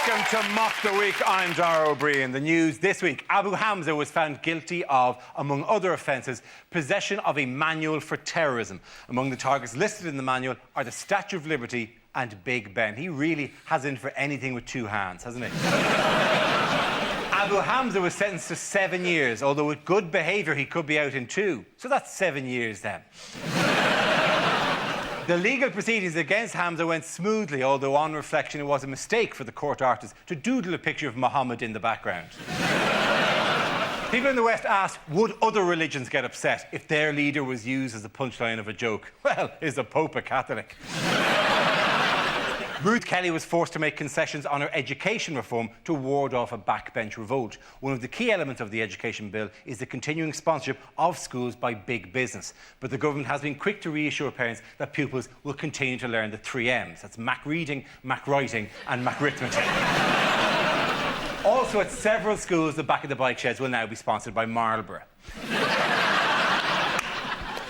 Welcome to Mock the Week. I'm Dara O'Brien. The news this week. Abu Hamza was found guilty of, among other offences, possession of a manual for terrorism. Among the targets listed in the manual are the Statue of Liberty and Big Ben. He really has in for anything with two hands, hasn't he? Abu Hamza was sentenced to 7 years, although with good behaviour he could be out in 2. So that's 7 years then. The legal proceedings against Hamza went smoothly, although on reflection it was a mistake for the court artist to doodle a picture of Muhammad in the background. People in the West asked, would other religions get upset if their leader was used as the punchline of a joke? Well, is the Pope a Catholic? Ruth Kelly was forced to make concessions on her education reform to ward off a backbench revolt. One of the key elements of the education bill is the continuing sponsorship of schools by big business. But the government has been quick to reassure parents that pupils will continue to learn the 3 M's. That's Mac reading, Mac writing and Mac arithmetic. Also, at several schools, the back of the bike sheds will now be sponsored by Marlborough.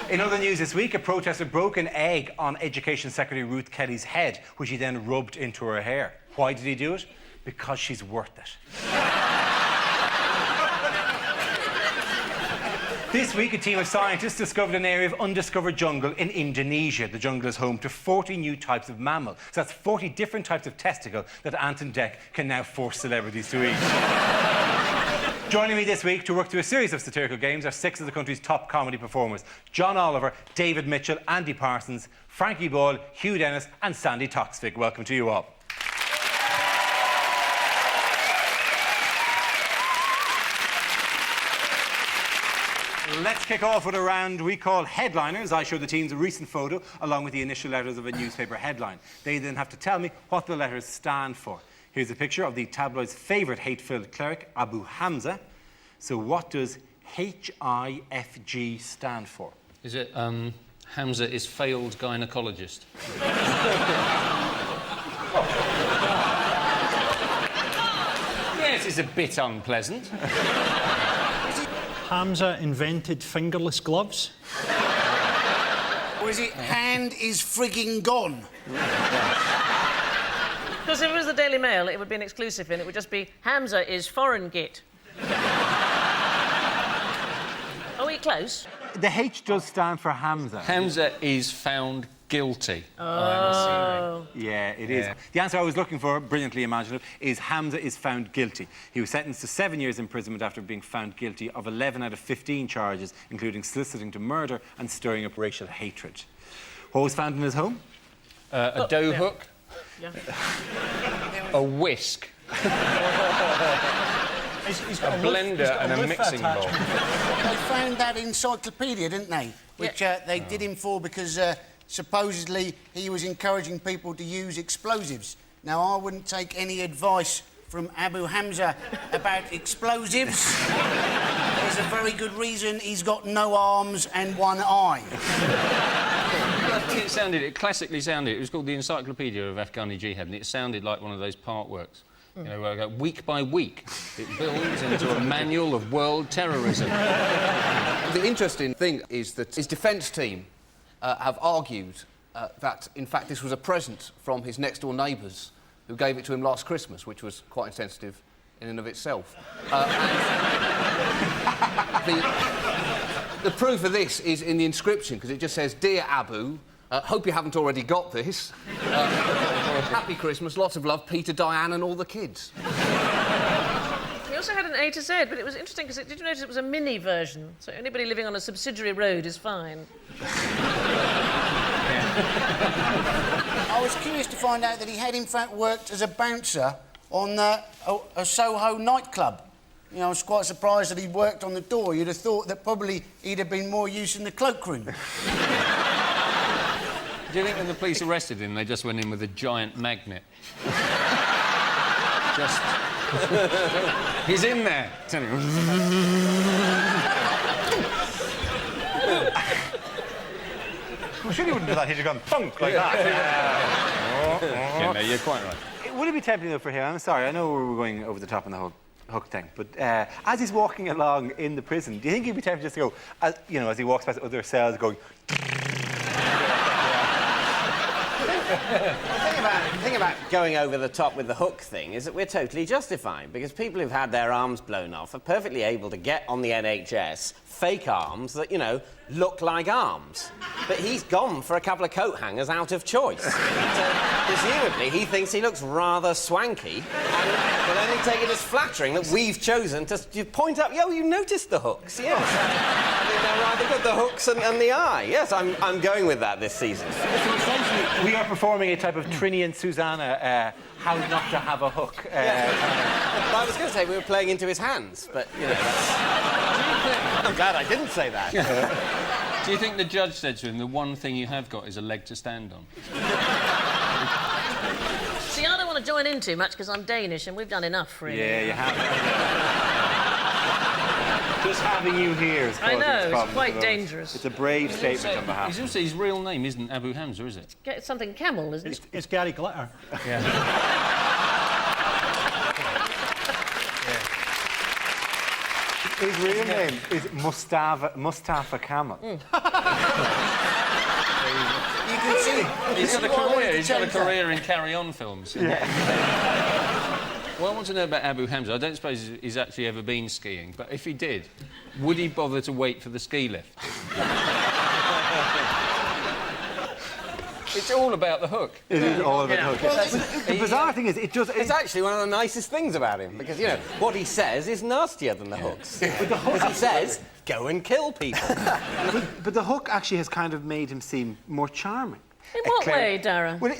In other news this week, a protester broke an egg on Education Secretary Ruth Kelly's head, which he then rubbed into her hair. Why did he do it? Because she's worth it. This week, a team of scientists discovered an area of undiscovered jungle in Indonesia. The jungle is home to 40 new types of mammal. So that's 40 different types of testicle that Ant and Dec can now force celebrities to eat. Joining me this week to work through a series of satirical games are 6 of the country's top comedy performers: John Oliver, David Mitchell, Andy Parsons, Frankie Boyle, Hugh Dennis and Sandi Toksvig. Welcome to you all. Let's kick off with a round we call Headliners. I show the teams a recent photo along with the initial letters of a newspaper headline. They then have to tell me what the letters stand for. Here's a picture of the tabloid's favourite hate-filled cleric, Abu Hamza. So what does HIFG stand for? Is it, Hamza is failed gynaecologist? Yes, it's a bit unpleasant. Hamza invented fingerless gloves? Or is it hand is frigging gone? Because if it was the Daily Mail, it would be an exclusive and it would just be Hamza is foreign git. Are we close? The H does stand for Hamza. Hamza is found guilty. Oh. Yeah, it is. The answer I was looking for, brilliantly imaginative, is Hamza is found guilty. He was sentenced to 7 years imprisonment after being found guilty of 11 out of 15 charges, including soliciting to murder and stirring up racial hatred. What was found in his home? A dough hook. Yeah. A whisk. He's got a blender and a mixing bowl. They found that encyclopedia, didn't they? Which they did him for because supposedly he was encouraging people to use explosives. Now, I wouldn't take any advice from Abu Hamza about explosives. There's a very good reason he's got no arms and one eye. It classically sounded, it was called the Encyclopedia of Afghani Jihad, and it sounded like one of those part works. You know, where I go, week by week, it builds into a manual of world terrorism. The interesting thing is that his defence team have argued that, in fact, this was a present from his next-door neighbours who gave it to him last Christmas, which was quite insensitive in and of itself. The proof of this is in the inscription, because it just says, "Dear Abu, hope you haven't already got this. Happy Christmas, lots of love, Peter, Diane and all the kids." We also had an A to Z, but it was interesting because did you notice it was a mini version? So anybody living on a subsidiary road is fine. I was curious to find out that he had, in fact, worked as a bouncer on a Soho nightclub. You know, I was quite surprised that he worked on the door. You'd have thought that probably he'd have been more use in the cloakroom. Do you think when the police arrested him, they just went in with a giant magnet? Just... He's in there. Well, surely you wouldn't do that. He'd have gone thunk like that. Yeah, no, you're quite right. Would it be tempting, though, for him? I'm sorry, I know we're going over the top on the whole hook thing, but as he's walking along in the prison, do you think he'd be tempted just to go, as he walks past other cells, going... The thing about going over the top with the hook thing is that we're totally justified, because people who've had their arms blown off are perfectly able to get on the NHS fake arms that, you know, look like arms. But he's gone for a couple of coat hangers out of choice. So, presumably, he thinks he looks rather swanky, and will only take it as flattering that we've chosen to point out, yo, you noticed the hooks, yes. I think they're rather good, the hooks and the eye. Yes, I'm going with that this season. So essentially, we are performing a type of Trini and Susanna, how not to have a hook. Well, I was going to say we were playing into his hands, but, you know, that's... I'm glad I didn't say that. Do you think the judge said to him, the one thing you have got is a leg to stand on? See, I don't want to join in too much because I'm Danish and we've done enough, really. Yeah, you have. Just having you here is causing I know, problems it's quite for us. dangerous. It's a brave statement on behalf. He's also, his real name isn't Abu Hamza, is it? It's something camel, isn't it? It's Gary Glitter. Yeah. His real name is Mustafa Kamal. You can see... He's got a career. He's got a career in carry-on films. Yeah. What I want to know about Abu Hamza, I don't suppose he's actually ever been skiing, but if he did, would he bother to wait for the ski lift? It's all about the hook. It is all about the hook. Well, The bizarre thing is, it's actually one of the nicest things about him, because, you know, what he says is nastier than the hooks. Because he says, go and kill people. but the hook actually has kind of made him seem more charming. In what way, Dara? Well,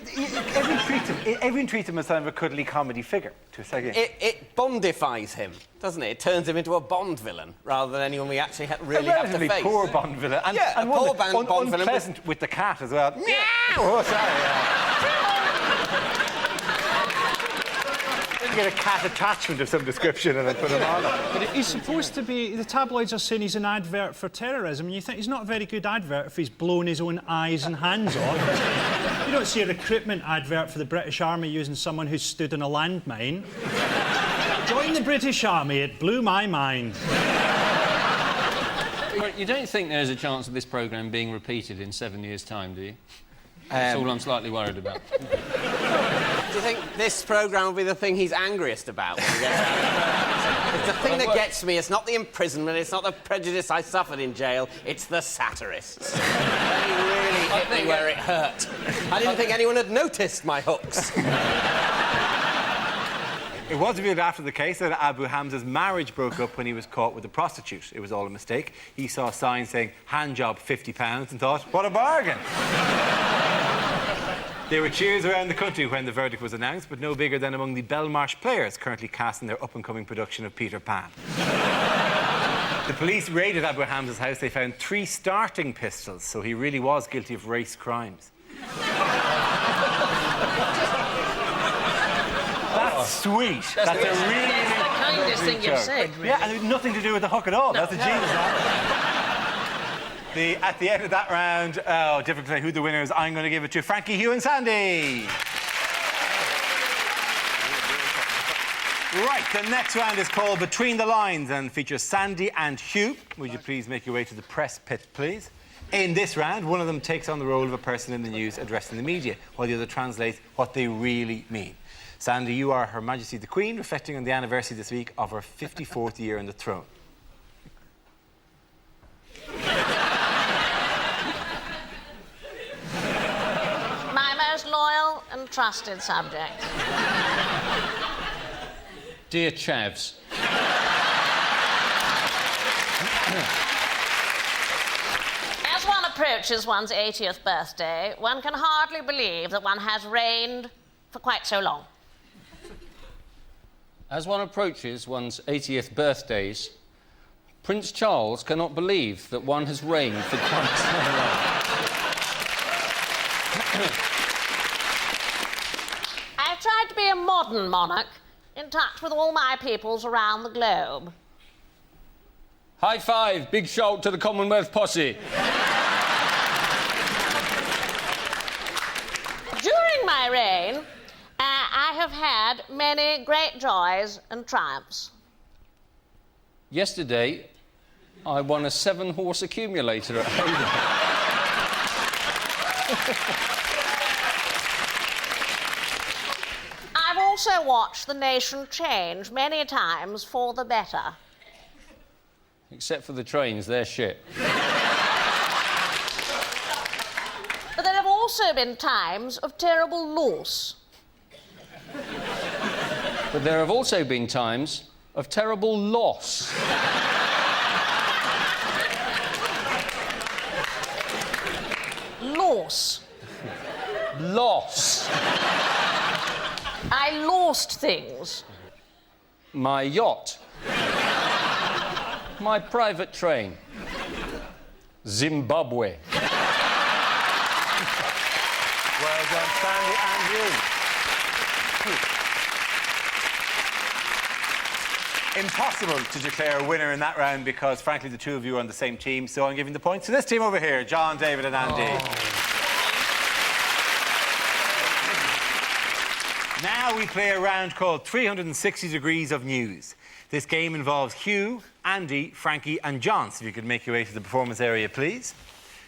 everyone treats him as kind of a cuddly comedy figure, to a second. It Bondifies him, doesn't it? It turns him into a Bond villain, rather than anyone we actually really have to relatively face. poor Bond villain. And, Yeah, and a one poor that- Bond villain unpleasant with the cat as well. Meow! Oh, sorry, get a cat attachment of some description and then put him on. But he's supposed to be... The tabloids are saying he's an advert for terrorism, and you think he's not a very good advert if he's blown his own eyes and hands off. You don't see a recruitment advert for the British Army using someone who stood on a landmine. Join the British Army, it blew my mind. You don't think there's a chance of this programme being repeated in 7 years' time, do you? That's all I'm slightly worried about. Do you think this programme will be the thing he's angriest about when he gets out? It's the thing that gets me. It's not the imprisonment, it's not the prejudice I suffered in jail, it's the satirists. They really hit me where it hurt. I didn't think anyone had noticed my hooks. It was revealed after the case that Abu Hamza's marriage broke up when he was caught with a prostitute. It was all a mistake. He saw a sign saying, hand job £50, and thought, what a bargain. There were cheers around the country when the verdict was announced, but no bigger than among the Belmarsh players currently casting their up-and-coming production of Peter Pan. The police raided Abu Hamza's house. They found 3 starting pistols, so he really was guilty of race crimes. That's sweet. That's a really... That's the kindest thing you've said, really. Yeah, and it had nothing to do with the hook at all. That's a genius. At the end of that round, difficult to say who the winner is. I'm going to give it to Frankie, Hugh and Sandi. Right, the next round is called Between the Lines and features Sandi and Hugh. Would you please make your way to the press pit, please? In this round, one of them takes on the role of a person in the news addressing the media, while the other translates what they really mean. Sandi, you are Her Majesty the Queen, reflecting on the anniversary this week of her 54th year on the throne. My most loyal and trusted subject. Dear Chavs. As one approaches one's 80th birthday, one can hardly believe that one has reigned for quite so long. As one approaches one's 80th birthdays, Prince Charles cannot believe that one has reigned for quite so long. I've tried to be a modern monarch, in touch with all my peoples around the globe. High five, big shout to the Commonwealth posse. During my reign, I have had many great joys and triumphs. Yesterday, I won a 7-horse accumulator at Hayden. also watched the nation change many times for the better. Except for the trains, they're shit. But there have also been times of terrible loss. But there have also been times of terrible loss. Loss. Loss. I lost things. My yacht. My private train. Zimbabwe. Well done, Sandi and Hugh. Impossible to declare a winner in that round because, frankly, the two of you are on the same team, so I'm giving the points to this team over here, John, David and Andy. Now we play a round called 360 Degrees of News. This game involves Hugh, Andy, Frankie and John. So if you could make your way to the performance area, please.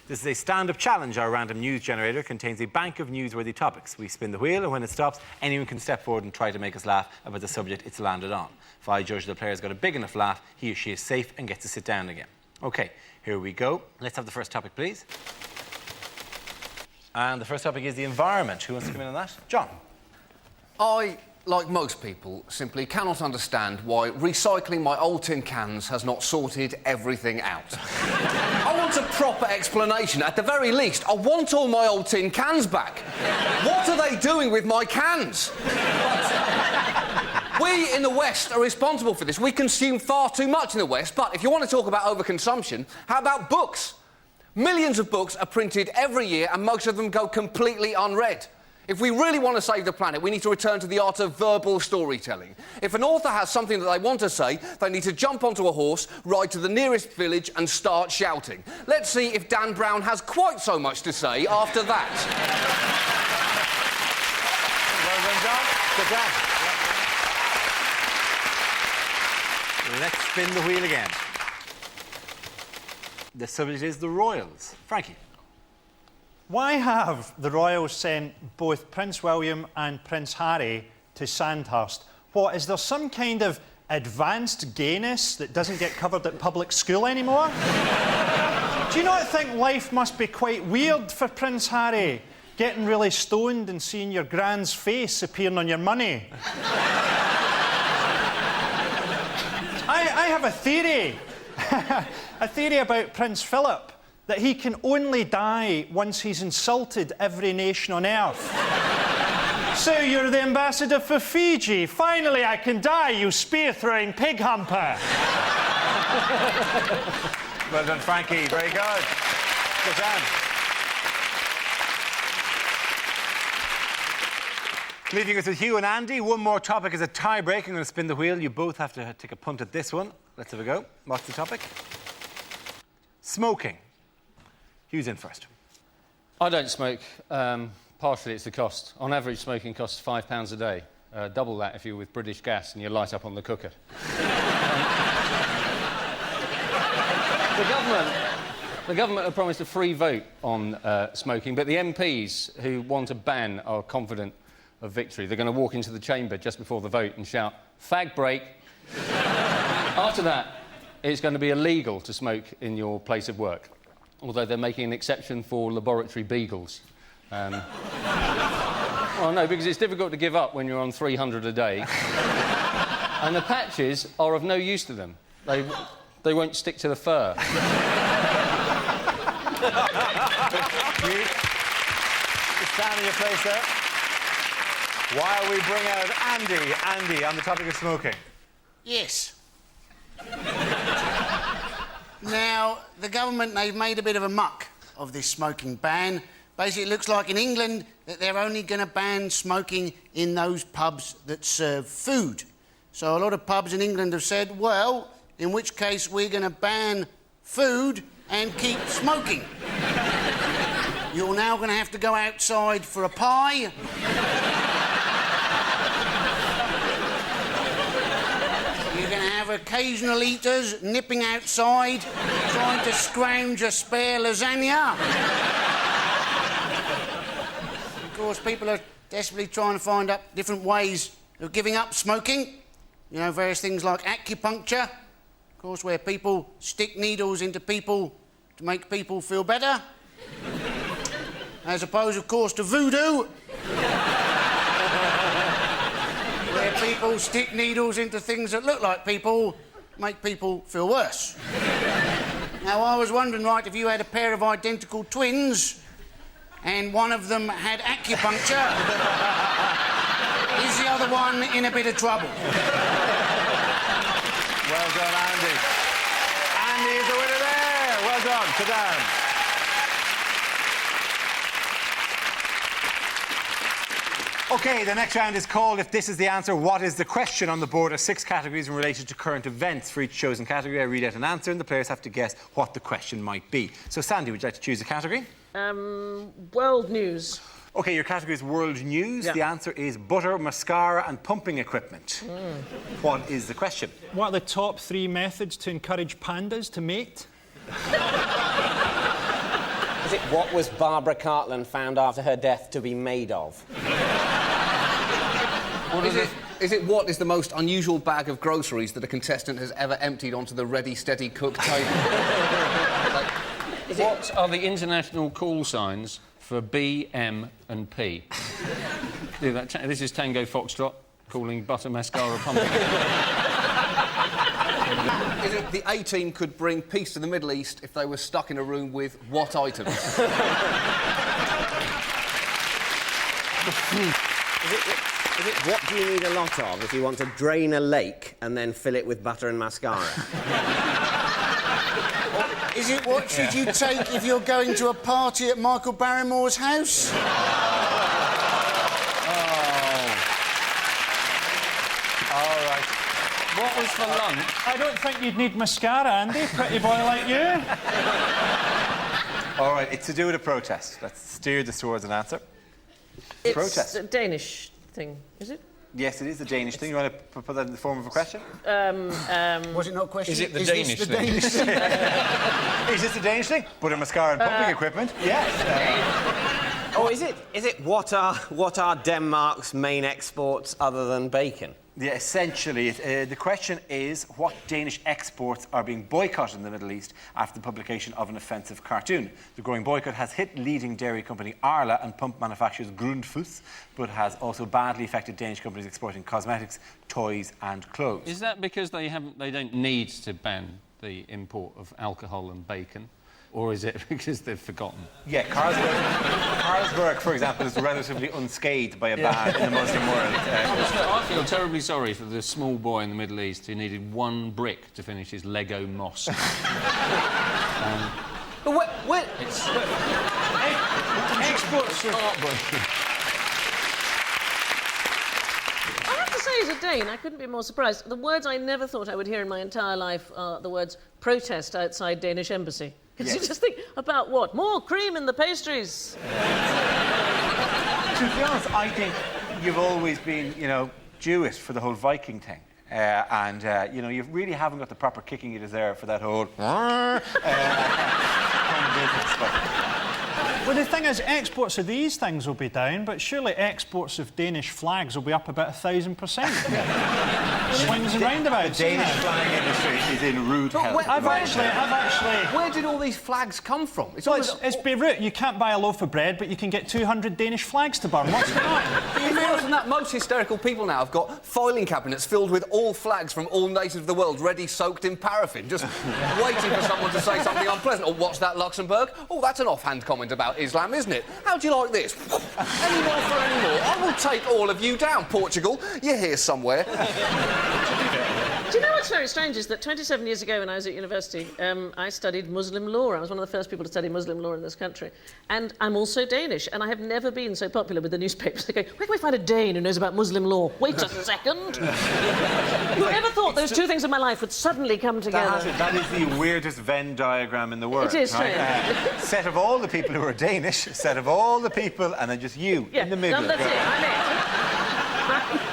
This is a stand-up challenge. Our random news generator contains a bank of newsworthy topics. We spin the wheel, and when it stops, anyone can step forward and try to make us laugh about the subject it's landed on. If I judge the player's got a big enough laugh, he or she is safe and gets to sit down again. OK, here we go. Let's have the first topic, please. And the first topic is the environment. Who wants to come in on that? John. I, like most people, simply cannot understand why recycling my old tin cans has not sorted everything out. I want a proper explanation. At the very least, I want all my old tin cans back. What are they doing with my cans? We in the West are responsible for this. We consume far too much in the West, but if you want to talk about overconsumption, how about books? Millions of books are printed every year and most of them go completely unread. If we really want to save the planet, we need to return to the art of verbal storytelling. If an author has something that they want to say, they need to jump onto a horse, ride to the nearest village and start shouting. Let's see if Dan Brown has quite so much to say after that. Well done, John. Good job. Let's spin the wheel again. The subject is the royals. Frankie. Why have the royals sent both Prince William and Prince Harry to Sandhurst? What, is there some kind of advanced gayness that doesn't get covered at public school anymore? Do you not think life must be quite weird for Prince Harry? Getting really stoned and seeing your grand's face appearing on your money? I have a theory. A theory about Prince Philip, that he can only die once he's insulted every nation on earth. So you're the ambassador for Fiji. Finally, I can die, you spear-throwing pig humper. Well done, Frankie. Very good. Good job. Leaving us with Hugh and Andy. One more topic is a tie-break. I'm going to spin the wheel. You both have to take a punt at this one. Let's have a go. What's the topic? Smoking. Hugh's in first. I don't smoke. Partially it's the cost. On average, smoking costs £5 a day. Double that if you're with British Gas and you light up on the cooker. The government have promised a free vote on smoking, but the MPs who want a ban are confident of victory. They're going to walk into the chamber just before the vote and shout, "Fag break." After that, it's going to be illegal to smoke in your place of work, although they're making an exception for laboratory beagles. Well, no, because it's difficult to give up when you're on 300 a day. And the patches are of no use to them. They won't stick to the fur. You stand in your place there. While we bring out Andy. Andy, on the topic of smoking. Yes. Now, the government, they've made a bit of a muck of this smoking ban. Basically, it looks like in England that they're only going to ban smoking in those pubs that serve food. So a lot of pubs in England have said, well, in which case we're going to ban food and keep smoking. You're now going to have to go outside for a pie. You're going to have occasional eaters nipping outside, trying to scrounge a spare lasagna. Of course, people are desperately trying to find up different ways of giving up smoking. You know, various things like acupuncture, of course, where people stick needles into people to make people feel better. As opposed, of course, to voodoo, where people stick needles into things that look like people, make people feel worse. Now, I was wondering, right, if you had a pair of identical twins and one of them had acupuncture, is the other one in a bit of trouble? Well done, Andy. Andy is the winner there. Well done. Sit down. OK, the next round is called If This Is the Answer, What Is the Question? On the board are 6 categories in relation to current events. For each chosen category, I read out an answer and the players have to guess what the question might be. So, Sandi, would you like to choose a category? World news. OK, your category is world news. Yeah. The answer is butter, mascara and pumping equipment. What is the question? What are the top 3 methods to encourage pandas to mate? Is it what was Barbara Cartland found after her death to be made of? Is it what is the most unusual bag of groceries that a contestant has ever emptied onto the ready, steady cook table? What are the international call signs for B, M and P? Do that. This is Tango Foxtrot calling butter, mascara, pumping. Is it the A-team could bring peace to the Middle East if they were stuck in a room with what items? Is it what do you need a lot of if you want to drain a lake and then fill it with butter and mascara? Is it what should you take if you're going to a party at Michael Barrymore's house? All right. What was for lunch? I don't think you'd need mascara, Andy, pretty boy like you. All right, it's to do with a protest. Let's steer this towards an answer. It's Protest. a Danish thing, is it? Yes, it is a Danish thing. You want to put that in the form of a question? Was it not a question? Is it the this Danish the thing? Danish thing? Is this a Danish thing? Butter, mascara and pumping equipment? Yes. Or is it what are Denmark's main exports other than bacon? Yeah, essentially, the question is what Danish exports are being boycotted in the Middle East after the publication of an offensive cartoon. The growing boycott has hit leading dairy company Arla and pump manufacturers Grundfos, but has also badly affected Danish companies exporting cosmetics, toys and clothes. Is that because they don't need to ban the import of alcohol and bacon? Or is it because they've forgotten? Yeah, Carlsberg, for example, is relatively unscathed by a ban in the Muslim world. I feel terribly sorry for the small boy in the Middle East who needed 1 brick to finish his Lego mosque. But Exports of... Heartbreaking. I have to say, as a Dane, I couldn't be more surprised. The words I never thought I would hear in my entire life are the words protest outside Danish embassy. Because you just think about what? More cream in the pastries. To be honest, I think you've always been, you know, Jewish for the whole Viking thing. You know, you really haven't got the proper kicking you deserve for that whole kind of business. But Well, the thing is, exports of these things will be down, but surely exports of Danish flags will be up about 1,000%. Swings and roundabouts. the Danish flag industry is in rude health. I've actually... where did all these flags come from? It's Beirut. You can't buy a loaf of bread, but you can get 200 Danish flags to burn. What's going on? You realise that most hysterical people now have got filing cabinets filled with all flags from all nations of the world, ready soaked in paraffin, just waiting for someone to say something unpleasant. Oh, what's that, Luxembourg? Oh, that's an offhand comment about Islam, isn't it? How do you like this? Any more for any more? I will take all of you down, Portugal. You're here somewhere. Do you know what's very strange is that 27 years ago when I was at university, I studied Muslim law. I was one of the first people to study Muslim law in this country. And I'm also Danish, and I have never been so popular with the newspapers. They go, where can we find a Dane who knows about Muslim law? Wait a second. Whoever thought those two things in my life would suddenly come together? That is the weirdest Venn diagram in the world. It is right? Set of all the people who are Danish, set of all the people, and then just you in the middle. That's it, I'm it.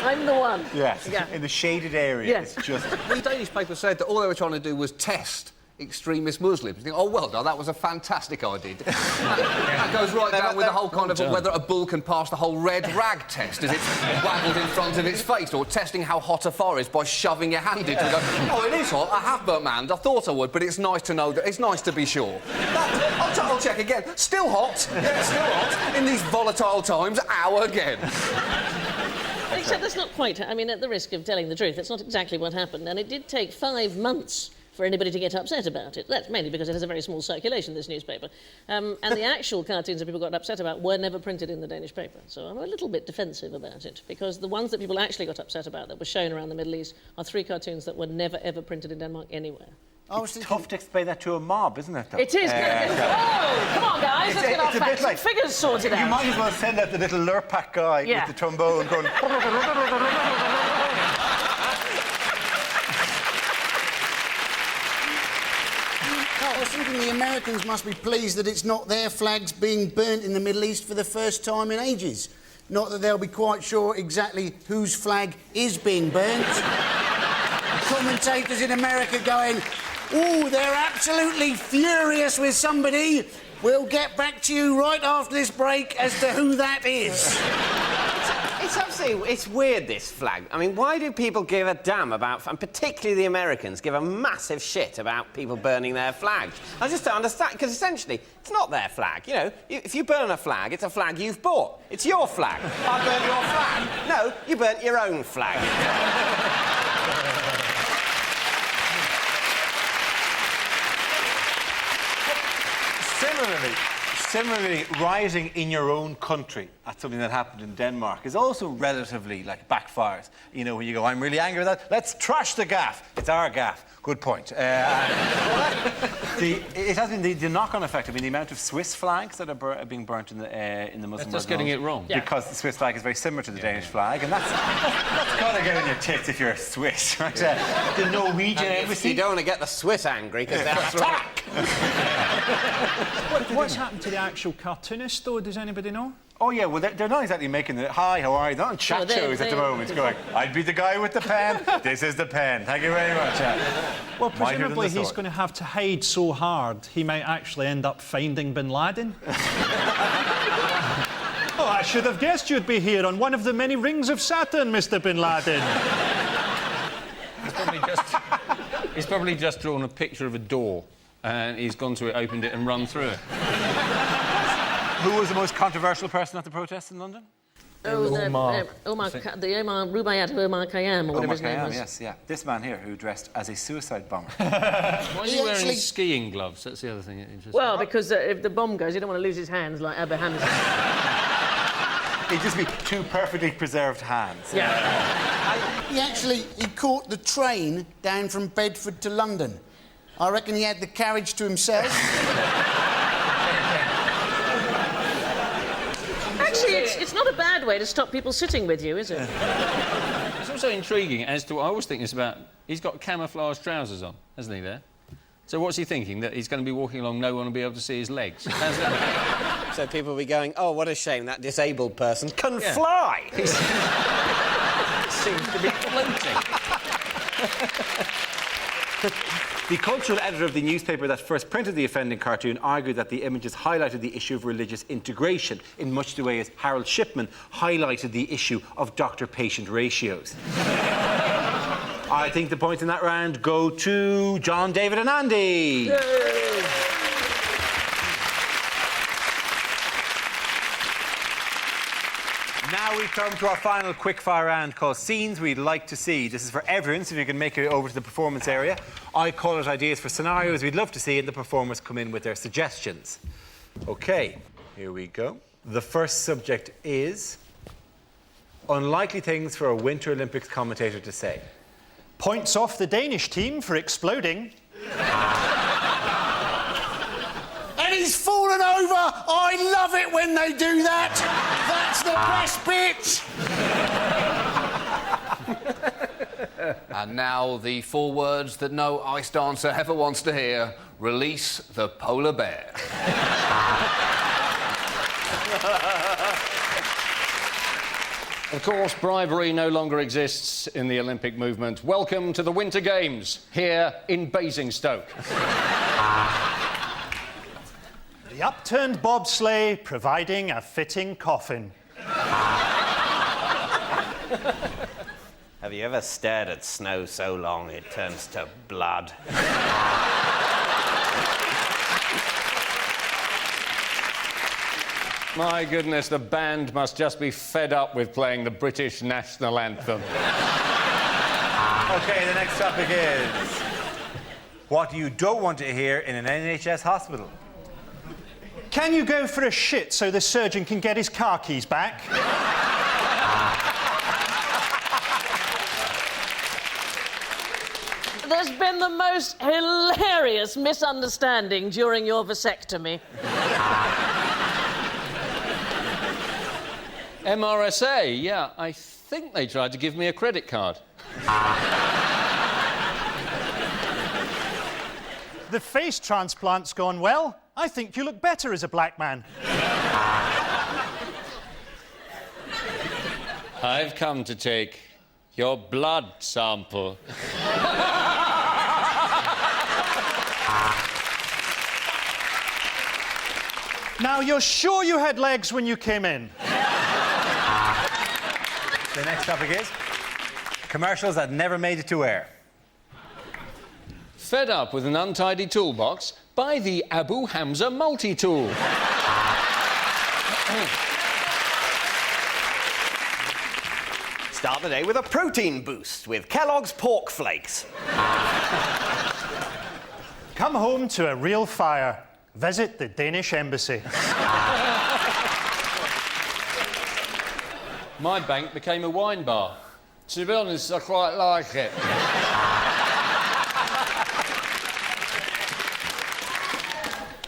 I'm the one. Yes, Yeah. in the shaded area. Yes. It's just... The Danish paper said that all they were trying to do was test extremist Muslims. You think, oh, well done, that was a fantastic idea. That goes right down with the whole kind of whether a bull can pass the whole red rag test as it's waggled in front of its face, or testing how hot a fire is by shoving your hand into it and go, oh, it is hot, I have burnt my hand, I thought I would, but it's nice to know that, it's nice to be sure. I'll check again. Still hot. Yeah, still hot. In these volatile times, ow again. Except that's not quite... I mean, at the risk of telling the truth, that's not exactly what happened. And it did take 5 months for anybody to get upset about it. That's mainly because it has a very small circulation, this newspaper. And the actual cartoons that people got upset about were never printed in the Danish paper. So I'm a little bit defensive about it, because the ones that people actually got upset about that were shown around the Middle East are 3 cartoons that were never, ever printed in Denmark anywhere. It's tough to explain that to a mob, isn't it, though? It is. Oh, come on, guys. Let's get our facts and figures sorted out. You might as well send out the little Lurpak guy with the trombone going... I was thinking the Americans must be pleased that it's not their flags being burnt in the Middle East for the first time in ages. Not that they'll be quite sure exactly whose flag is being burnt. Commentators in America going, oh, they're absolutely furious with somebody. We'll get back to you right after this break as to who that is. It's absolutely... It's weird, this flag. I mean, why do people give a damn about... And particularly the Americans give a massive shit about people burning their flags. I just don't understand, because essentially, it's not their flag. You know, if you burn a flag, it's a flag you've bought. It's your flag. I burnt your flag. No, you burnt your own flag. Similarly, rioting in your own country at something that happened in Denmark is also relatively, backfires. You know, when you go, I'm really angry with that, let's trash the gaff. It's our gaff. Good point. It has been the knock-on effect. I mean, the amount of Swiss flags that are being burnt in the Muslim world. That's just getting it wrong. Because the Swiss flag is very similar to the Danish flag, and that's got to get in your tits if you're Swiss, right? The Norwegian embassy... You don't want to get the Swiss angry, because they'll attack! What's happened to the actual cartoonist, though? Does anybody know? Oh, yeah, well, they're not exactly making the... Hi, how are you? They're not on chat shows at the moment going, I'd be the guy with the pen. This is the pen. Thank you very much. Well, presumably he's going to have to hide so hard, he might actually end up finding Bin Laden. Oh, I should have guessed you'd be here on one of the many rings of Saturn, Mr. Bin Laden. He's probably just drawn a picture of a door, and he's gone to it, opened it, and run through it. Who was the most controversial person at the protests in London? Oh, the Omar Rubaiyat Omar Khayyam, or whatever his name was. Yes, yeah. This man here, who dressed as a suicide bomber. Why is he wearing skiing gloves? That's the other thing that interests me. Well, because if the bomb goes, you don't want to lose his hands like Abba Hamilton. It'd just be 2 perfectly preserved hands. Yeah. He caught the train down from Bedford to London. I reckon he had the carriage to himself. Actually, it's not a bad way to stop people sitting with you, is it? It's also intriguing as to... I always think this about... He's got camouflage trousers on, hasn't he, there? So what's he thinking? That he's going to be walking along, no one will be able to see his legs? How's that? So people will be going, oh, what a shame, that disabled person can fly! He seems to be floating. The cultural editor of the newspaper that first printed the offending cartoon argued that the images highlighted the issue of religious integration in much the way as Harold Shipman highlighted the issue of doctor-patient ratios. I think the points in that round go to John, David and Andy. Yay. Now we come to our final quickfire round called Scenes We'd Like to See. This is for everyone, so if you can make it over to the performance area. I call it ideas for scenarios we'd love to see, and the performers come in with their suggestions. OK, here we go. The first subject is unlikely things for a Winter Olympics commentator to say. Points off the Danish team for exploding. And he's fallen over! I love it when they do that! That's the best bit! And now the 4 words that no ice dancer ever wants to hear. Release the polar bear. Of course, bribery no longer exists in the Olympic movement. Welcome to the Winter Games, here in Basingstoke. The upturned bobsleigh providing a fitting coffin. Have you ever stared at snow so long it turns to blood? My goodness, the band must just be fed up with playing the British national anthem. OK, the next topic is... what you don't want to hear in an NHS hospital. Can you go for a shit so the surgeon can get his car keys back? There's been the most hilarious misunderstanding during your vasectomy. MRSA, yeah, I think they tried to give me a credit card. The face transplant's gone well. I think you look better as a black man. I've come to take your blood sample. Now, you're sure you had legs when you came in? The next topic is... commercials that never made it to air. Fed up with an untidy toolbox? Buy the Abu Hamza multi-tool. Start the day with a protein boost with Kellogg's Pork Flakes. Come home to a real fire. Visit the Danish embassy. My bank became a wine bar. To be honest, I quite like it.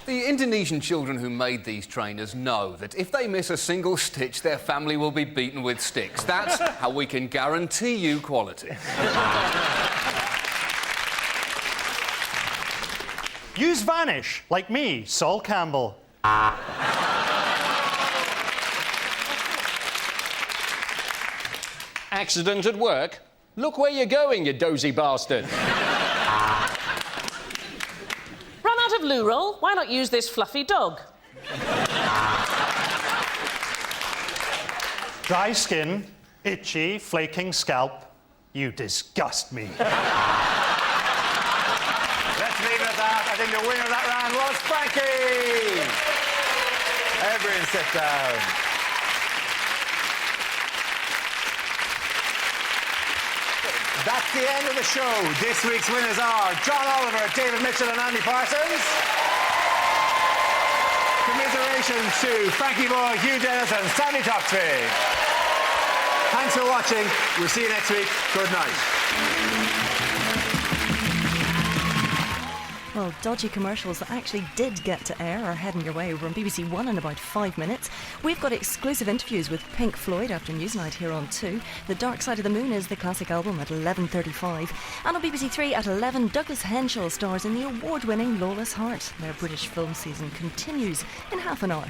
The Indonesian children who made these trainers know that if they miss a single stitch, their family will be beaten with sticks. That's how we can guarantee you quality. Use Vanish, like me, Sol Campbell. Accident at work? Look where you're going, you dozy bastard. Run out of loo roll? Why not use this fluffy dog? Dry skin, itchy, flaking scalp. You disgust me. Let's leave it at that. I think the winner of that round was Frankie. Everyone sit down. That's the end of the show. This week's winners are John Oliver, David Mitchell and Andy Parsons. Commiserations to Frankie Boyle, Hugh Dennis and Sandi Toksvig. Thanks for watching. We'll see you next week. Good night. Well, dodgy commercials that actually did get to air are heading your way over on BBC One in about 5 minutes. We've got exclusive interviews with Pink Floyd after Newsnight here on 2. The Dark Side of the Moon is the classic album at 11:35. And on BBC 3 at 11, Douglas Henshaw stars in the award-winning Lawless Heart. Their British film season continues in half an hour.